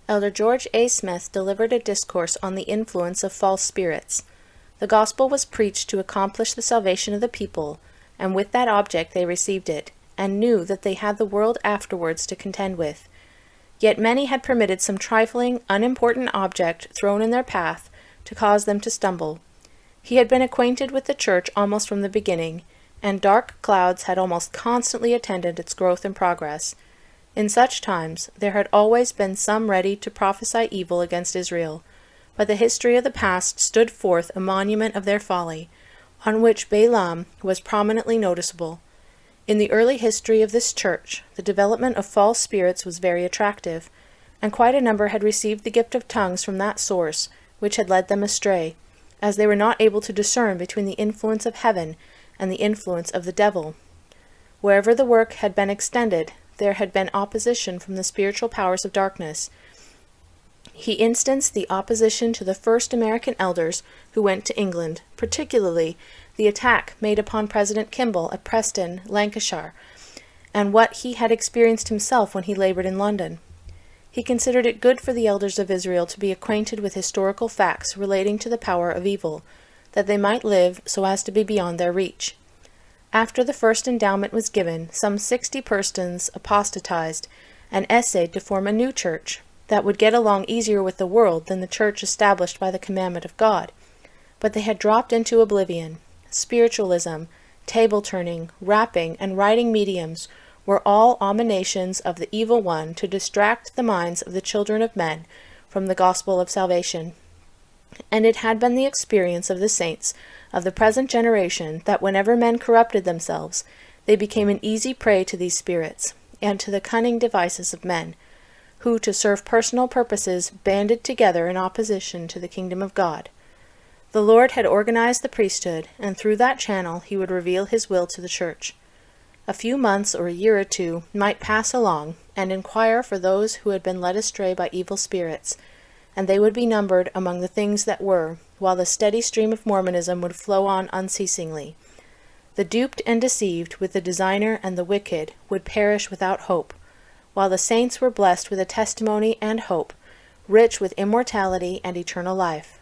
Elder George A. Smith delivered a discourse on the influence of false spirits. The gospel was preached to accomplish the salvation of the people, and with that object they received it, and knew that they had the world afterwards to contend with. Yet many had permitted some trifling, unimportant object thrown in their path to cause them to stumble. He had been acquainted with the church almost from the beginning, and dark clouds had almost constantly attended its growth and progress. In such times there had always been some ready to prophesy evil against Israel, but the history of the past stood forth a monument of their folly, on which Balaam was prominently noticeable. In the early history of this church, the development of false spirits was very attractive, and quite a number had received the gift of tongues from that source, which had led them astray, as they were not able to discern between the influence of heaven and the influence of the devil. Wherever the work had been extended, there had been opposition from the spiritual powers of darkness. He instanced the opposition to the first American elders who went to England, particularly the attack made upon President Kimball at Preston, Lancashire, and what he had experienced himself when he labored in London. He considered it good for the elders of Israel to be acquainted with historical facts relating to the power of evil, that they might live so as to be beyond their reach. After the first endowment was given, some 60 persons apostatized and essayed to form a new church that would get along easier with the world than the church established by the commandment of God. But they had dropped into oblivion. Spiritualism, table-turning, rapping, and writing mediums were all emanations of the evil one to distract the minds of the children of men from the gospel of salvation. And it had been the experience of the saints of the present generation that whenever men corrupted themselves, they became an easy prey to these spirits, and to the cunning devices of men, who to serve personal purposes banded together in opposition to the kingdom of God. The Lord had organized the priesthood, and through that channel he would reveal his will to the church. A few months or a year or two might pass along, and inquire for those who had been led astray by evil spirits, and they would be numbered among the things that were, while the steady stream of Mormonism would flow on unceasingly. The duped and deceived with the designer and the wicked would perish without hope, while the saints were blessed with a testimony and hope, rich with immortality and eternal life.